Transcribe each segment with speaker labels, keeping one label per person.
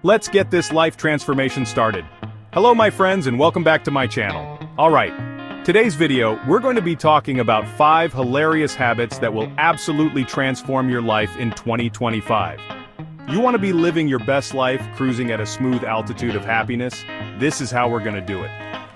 Speaker 1: Let's get this life transformation started. Hello my friends and welcome back to my channel. Alright, today's video we're going to be talking about 5 hilarious habits that will absolutely transform your life in 2025. You want to be living your best life, cruising at a smooth altitude of happiness? This is how we're going to do it.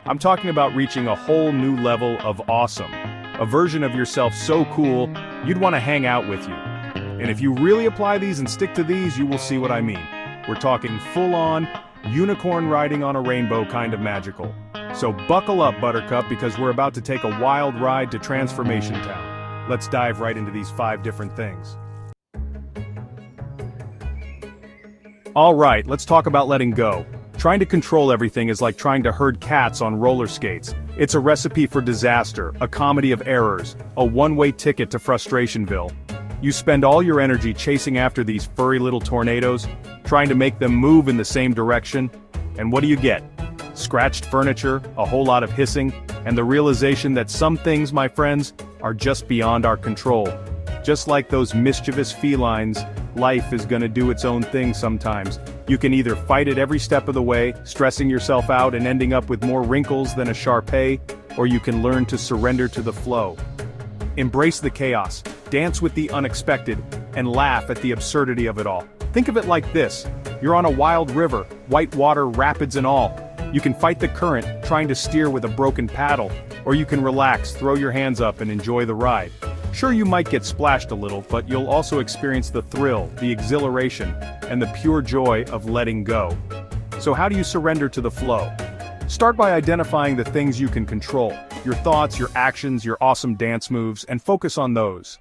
Speaker 1: I'm talking about reaching a whole new level of awesome. A version of yourself so cool, you'd want to hang out with you. And if you really apply these and stick to these, you will see what I mean. We're talking full-on, unicorn riding on a rainbow kind of magical. So buckle up, Buttercup, because we're about to take a wild ride to Transformation Town. Let's dive right into these 5 different things. Alright, let's talk about letting go. Trying to control everything is like trying to herd cats on roller skates. It's a recipe for disaster, a comedy of errors, a one-way ticket to Frustrationville. You spend all your energy chasing after these furry little tornadoes, trying to make them move in the same direction, and what do you get? Scratched furniture, a whole lot of hissing, and the realization that some things, my friends, are just beyond our control. Just like those mischievous felines, life is gonna do its own thing sometimes. You can either fight it every step of the way, stressing yourself out and ending up with more wrinkles than a Shar-Pei, or you can learn to surrender to the flow. Embrace the chaos, dance with the unexpected, and laugh at the absurdity of it all. Think of it like this: you're on a wild river, white water, rapids and all. You can fight the current, trying to steer with a broken paddle, or you can relax, throw your hands up and enjoy the ride. Sure, you might get splashed a little, but you'll also experience the thrill, the exhilaration, and the pure joy of letting go. So how do you surrender to the flow? Start by identifying the things you can control, your thoughts, your actions, your awesome dance moves, and focus on those.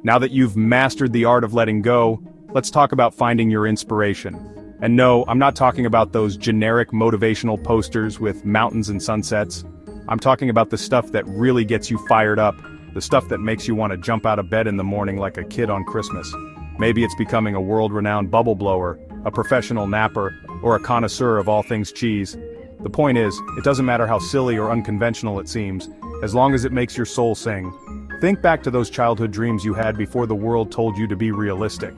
Speaker 1: Now that you've mastered the art of letting go, let's talk about finding your inspiration. And no, I'm not talking about those generic motivational posters with mountains and sunsets. I'm talking about the stuff that really gets you fired up, the stuff that makes you want to jump out of bed in the morning like a kid on Christmas. Maybe it's becoming a world-renowned bubble blower, a professional napper, or a connoisseur of all things cheese. The point is, it doesn't matter how silly or unconventional it seems, as long as it makes your soul sing. Think back to those childhood dreams you had before the world told you to be realistic.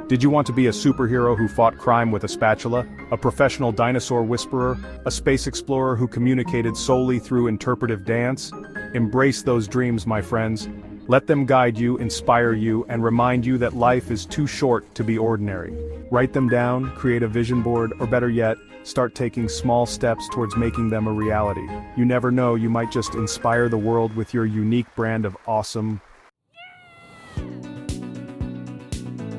Speaker 1: Did you want to be a superhero who fought crime with a spatula, a professional dinosaur whisperer, a space explorer who communicated solely through interpretive dance? Embrace those dreams, my friends. Let them guide you, inspire you, and remind you that life is too short to be ordinary. Write them down, create a vision board, or better yet, start taking small steps towards making them a reality. You never know, you might just inspire the world with your unique brand of awesome.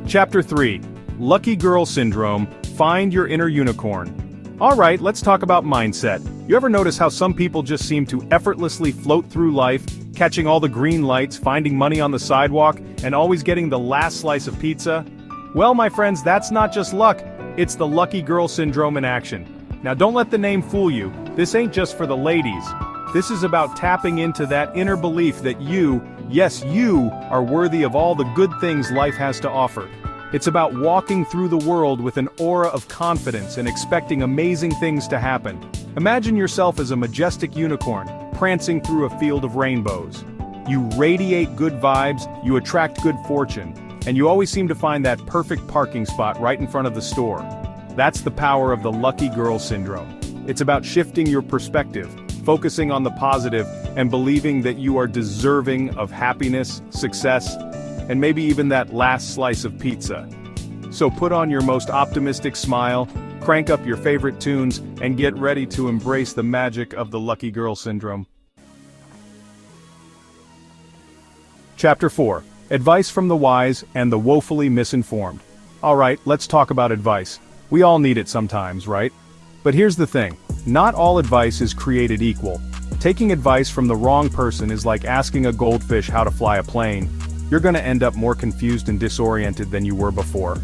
Speaker 1: Chapter 3. Lucky Girl Syndrome, Find Your Inner Unicorn. Alright, let's talk about mindset. You ever notice how some people just seem to effortlessly float through life, catching all the green lights, finding money on the sidewalk, and always getting the last slice of pizza? Well, my friends, that's not just luck, it's the Lucky Girl Syndrome in action. Now don't let the name fool you, this ain't just for the ladies. This is about tapping into that inner belief that you, yes you, are worthy of all the good things life has to offer. It's about walking through the world with an aura of confidence and expecting amazing things to happen. Imagine yourself as a majestic unicorn, prancing through a field of rainbows. You radiate good vibes, you attract good fortune, and you always seem to find that perfect parking spot right in front of the store. That's the power of the Lucky Girl Syndrome. It's about shifting your perspective, focusing on the positive, and believing that you are deserving of happiness, success, and maybe even that last slice of pizza. So put on your most optimistic smile, crank up your favorite tunes, and get ready to embrace the magic of the Lucky Girl Syndrome. Chapter 4. Advice from the wise and the woefully misinformed. Alright, let's talk about advice. We all need it sometimes, right? But here's the thing, not all advice is created equal. Taking advice from the wrong person is like asking a goldfish how to fly a plane. You're gonna end up more confused and disoriented than you were before.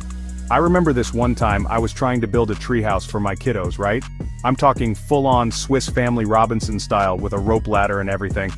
Speaker 1: I remember this one time I was trying to build a treehouse for my kiddos, right? I'm talking full-on Swiss Family Robinson style with a rope ladder and everything.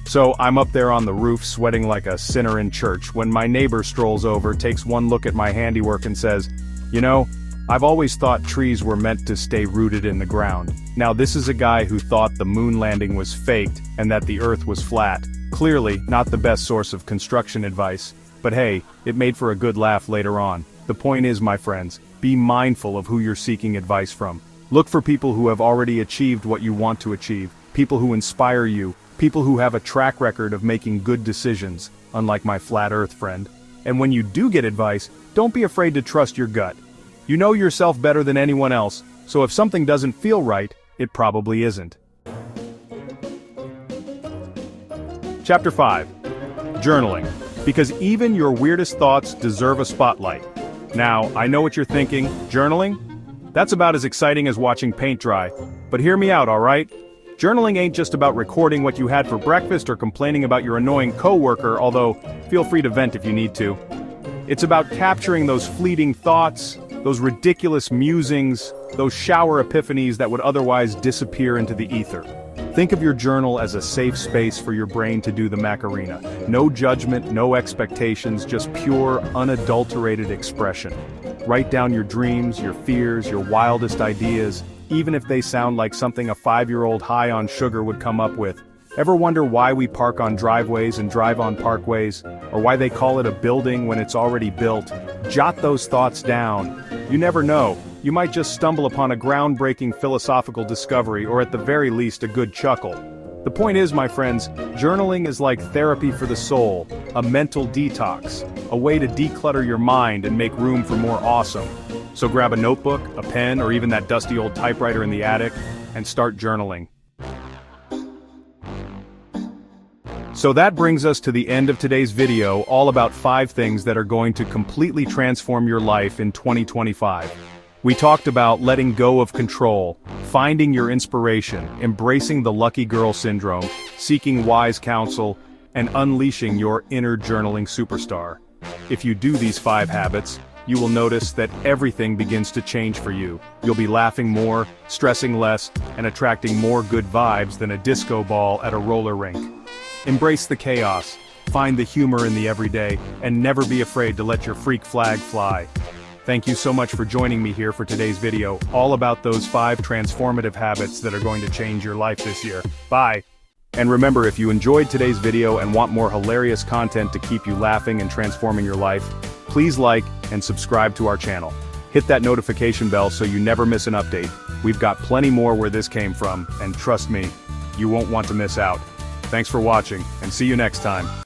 Speaker 1: So I'm up there on the roof sweating like a sinner in church when my neighbor strolls over, takes one look at my handiwork and says, "You know, I've always thought trees were meant to stay rooted in the ground." Now this is a guy who thought the moon landing was faked and that the earth was flat. Clearly, not the best source of construction advice, but hey, it made for a good laugh later on. The point is, my friends, be mindful of who you're seeking advice from. Look for people who have already achieved what you want to achieve, people who inspire you, people who have a track record of making good decisions, unlike my flat earth friend. And when you do get advice, don't be afraid to trust your gut. You know yourself better than anyone else, so if something doesn't feel right, it probably isn't. Chapter 5. Journaling. Because even your weirdest thoughts deserve a spotlight. Now, I know what you're thinking, journaling? That's about as exciting as watching paint dry. But hear me out, alright? Journaling ain't just about recording what you had for breakfast or complaining about your annoying coworker, although feel free to vent if you need to. It's about capturing those fleeting thoughts, those ridiculous musings, those shower epiphanies that would otherwise disappear into the ether. Think of your journal as a safe space for your brain to do the Macarena. No judgment, no expectations, just pure, unadulterated expression. Write down your dreams, your fears, your wildest ideas, even if they sound like something a 5-year-old high on sugar would come up with. Ever wonder why we park on driveways and drive on parkways, or why they call it a building when it's already built? Jot those thoughts down. You never know, you might just stumble upon a groundbreaking philosophical discovery, or at the very least a good chuckle. The point is, my friends, journaling is like therapy for the soul, a mental detox, a way to declutter your mind and make room for more awesome. So grab a notebook, a pen, or even that dusty old typewriter in the attic, and start journaling. So that brings us to the end of today's video, all about 5 things that are going to completely transform your life in 2025. We talked about letting go of control, finding your inspiration, embracing the lucky girl syndrome, seeking wise counsel, and unleashing your inner journaling superstar. If you do these 5 habits, you will notice that everything begins to change for you. You'll be laughing more, stressing less, and attracting more good vibes than a disco ball at a roller rink. Embrace the chaos, find the humor in the everyday, and never be afraid to let your freak flag fly. Thank you so much for joining me here for today's video, all about those 5 transformative habits that are going to change your life this year. Bye! And remember, if you enjoyed today's video and want more hilarious content to keep you laughing and transforming your life, please like and subscribe to our channel. Hit that notification bell so you never miss an update. We've got plenty more where this came from, and trust me, you won't want to miss out. Thanks for watching, and see you next time.